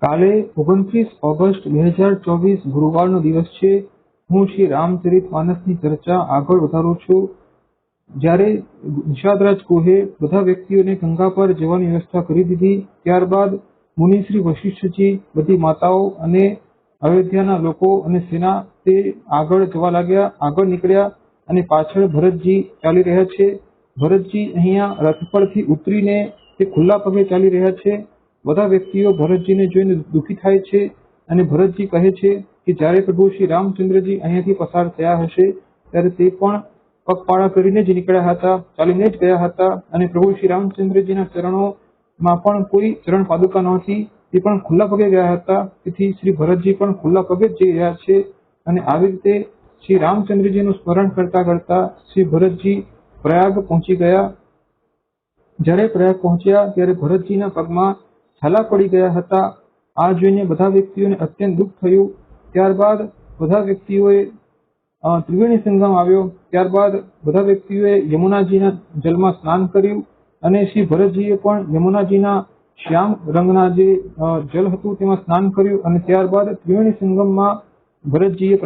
કાલે 29 ઓગસ્ટ 2024 ગુરુવારનો દિવસ છે। હું શ્રી રામચરિતમાનસની ચર્ચા આગળ વધારું છું। જ્યારે નિષાદરાજ ગુહે બધા વ્યક્તિઓને ગંગા પર જવાની વ્યવસ્થા કરી દીધી, ત્યારબાદ મુનિ શ્રી વશિષ્ઠજી, બધી માતાઓ અને અયોધ્યાના લોકો અને સેના તે આગળ જવા લાગ્યા, આગળ નીકળ્યા અને પાછળ ભરતજી ચાલી રહ્યા છે। ભરતજી અહીંયા રથ પરથી ઉતરીને તે ખુલ્લા પગે ચાલી રહ્યા છે। બધા વ્યક્તિઓ ભરતજીને જોઈને દુઃખી થાય છે અને ભરતજી કહે છે કે જ્યારે પ્રભુ શ્રી રામચંદ્રજી અહીંયાથી પસાર થયા હશે ત્યારે તે પણ પગપાળા કરીને જ નીકળ્યા હતા, ચાલીને જ ગયા હતા અને પ્રભુ શ્રી રામચંદ્રજીના ચરણોમાં પણ કોઈ ચરણ પાદુકા નહોતી, તે પણ ખુલ્લા પગે ગયા હતા। તેથી શ્રી ભરતજી પણ ખુલ્લા પગે જ જઈ રહ્યા છે અને આવી રીતે શ્રી રામચંદ્રજીનું સ્મરણ કરતા કરતા શ્રી ભરતજી પ્રયાગ પહોંચી ગયા। જ્યારે પ્રયાગ પહોંચ્યા ત્યારે ભરતજીના પગમાં છાલા પડી ગયા હતા। આ જોઈને બધા વ્યક્તિઓને અત્યંત દુઃખ થયું। ત્યારબાદ બધા વ્યક્તિઓએ ત્રિવેણી સંગમ આવ્યો। ત્યારબાદ બધા વ્યક્તિઓએ યમુનાજીના જલમાં સ્નાન કર્યું અને શ્રી ભરતજીએ પણ યમુનાજીના શ્યામ રંગના જે જલ હતું તેમાં સ્નાન કર્યું અને ત્યારબાદ ત્રિવેણી સંગમમાં ભરતજીએ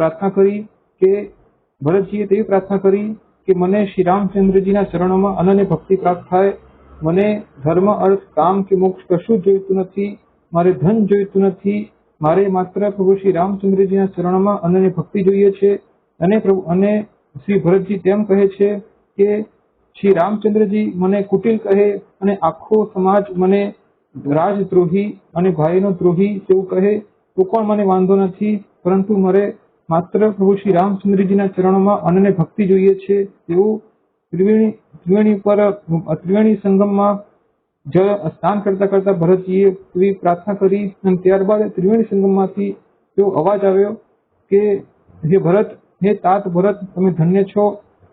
તેવી પ્રાર્થના કરી કે મને શ્રી રામચંદ્રજીના ચરણોમાં અનન્ય ભક્તિ પ્રાપ્ત થાય। મને ધર્મ, અર્થ, કામ કે મોક્ષ કશું જ જોઈતું નથી, મારે ધન જોઈતું નથી, મારે માત્ર પ્રભુ શ્રી રામચંદ્રજીના ચરણોમાં અનન્ય ભક્તિ જોઈએ છે। અને શ્રી ભરતજી તેમ કહે છે કે શ્રી રામચંદ્રજી મને કુટિલ કહે અને આખો સમાજ મને રાજદ્રોહી અને ભાઈનો દ્રોહી તેવું કહે તો પણ મને વાંધો નથી, પરંતુ મારે માત્ર પ્રભુ શ્રી રામચંદ્રજીના ચરણોમાં અનન્ય ભક્તિ જોઈએ છે। તેવું ત્રિવેણી સંગમમાં સ્નાન કરતા કરતા ભરતજીએ એવી પ્રાર્થના કરી અને ત્યારબાદ ત્રિવેણી સંગમમાંથી એવો અવાજ આવ્યો કે હે ભરત, હે તાત ભરત, તમે ધન્ય છો।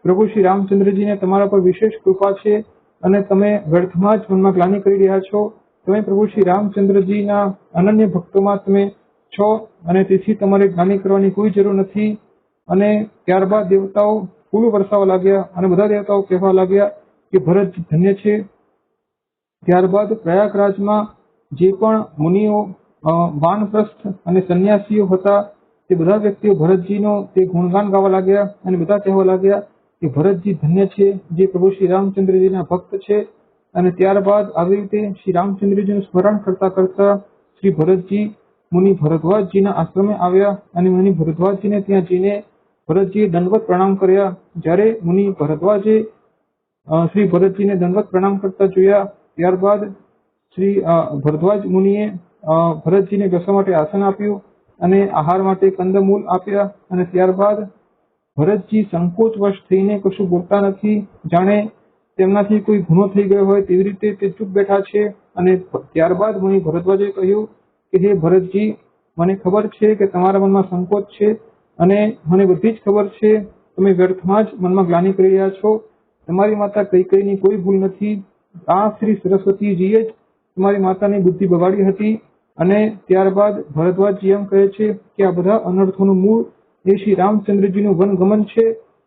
પ્રભુ શ્રી રામચંદ્રજીને તમારા પર વિશેષ કૃપા છે અને તમે વ્યર્થમાં જ મનમાં ગ્લાનિ કરી રહ્યા છો। તમે પ્રભુ શ્રી રામચંદ્રજીના અનન્ય ભક્તોમાં તમે છો અને તેથી તમારે ગ્લાનિ કરવાની કોઈ જરૂર નથી। અને ત્યારબાદ દેવતાઓ ફૂલ વરસાવવા લાગ્યા અને બધા દેવતાઓ કહેવા લાગ્યા કે ભરતજી ધન્ય છે। ત્યારબાદ પ્રયાગરાજમાં જે પણ મુનિઓ, વાનપ્રસ્થ અને સંન્યાસીઓ હતા તે બધા વ્યક્તિઓ ભરતજીનો તે ગુણગાન ગાવા લાગ્યા અને બધા કહેવા લાગ્યા કે ભરતજી ધન્ય છે, જે પ્રભુ શ્રી રામચંદ્રજીના ભક્ત છે। અને ત્યારબાદ આવી રીતે શ્રી રામચંદ્રજીનું સ્મરણ કરતા કરતા શ્રી ભરતજી મુનિ ભરદ્વાજજીના આશ્રમે આવ્યા અને મુનિ ભરદ્વાજજીને ત્યાં જઈને ભરતજીએ દંડવત પ્રણામ કર્યા। જ્યારે મુનિ ભરદ્વાજે શ્રી ભરતજીને દંડવત પ્રણામ કરતા જોયા ત્યારબાદ શ્રી ભરદ્વાજ મુનિએ ભરતજીને બેસવા માટે આસન આપ્યું અને આહાર માટે કંદમૂલ આપ્યા અને ત્યારબાદ ભરતજી સંકોચવશ થઈને કશું બોલતા નથી, જાણે તેમનાથી કોઈ ગુનો થઈ ગયો હોય તેવી રીતે તે ચૂપ બેઠા છે। અને ત્યારબાદ મુનિ ભરદ્વાજે કહ્યું કે હે ભરતજી, મને ખબર છે કે તમારા મનમાં સંકોચ છે અને મને બધી જ ખબર છે, તમે વ્યર્થમાં જ મનમાં ગ્લાનિ કરી રહ્યા છો, તમારી માતા કૈકેયીની કોઈ ભૂલ નથી। આ શ્રી સરસ્વતીજીએ જ તમારી માતાની બુદ્ધિ બગાડી હતી। અને ત્યારબાદ ભરદ્વાજજી એમ કહે છે કે આ બધા અનર્થોનું મૂળ એ શ્રી રામચંદ્રજીનું વનગમન છે।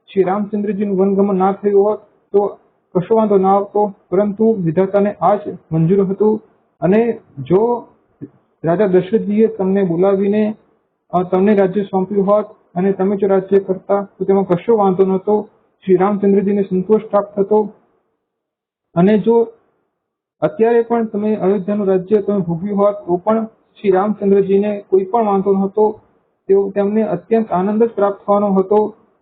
શ્રી રામચંદ્રજીનું વનગમન ના થયું હોત તો કશો વાંધો ના આવતો, પરંતુ વિધાતાને આ જ મંજૂર હતું। અને જો રાજા દશરથજીએ તમને બોલાવીને તમને રાજ્ય સોંપ્યું હોત અને તમે જો રાજ્ય કરતા તો તેમાં કશો વાંધો નહોતો, શ્રી રામચંદ્રજીને સંતોષ પ્રાપ્ત થતો। અને જો અત્યારે પણ તમે અયોધ્યાનું રાજ્ય તમે ભોગવ્યું હોત તો પણ શ્રી રામચંદ્રજીને કોઈ પણ વાંધો નહોતો, તેમને અત્યંત આનંદ જ પ્રાપ્ત થવાનો હતો।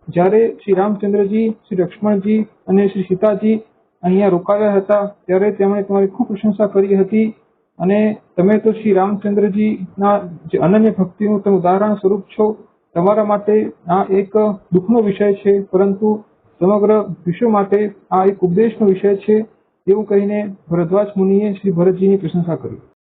જ્યારે શ્રી રામચંદ્રજી, શ્રી લક્ષ્મણજી અને શ્રી સીતાજી અહીંયા રોકાયા હતા ત્યારે તેમણે તમારી ખૂબ પ્રશંસા કરી હતી અને તમે તો શ્રી રામચંદ્રજીના જે અનન્ય ભક્તિનું તમે ઉદાહરણ સ્વરૂપ છો। તમારા માટે આ એક દુઃખનો વિષય છે, પરંતુ સમગ્ર વિશ્વ માટે આ એક ઉપદેશનો વિષય છે, એવું કહીને ભરદ્વાજ મુનિએ શ્રી ભરતજીની પ્રશંસા કરી।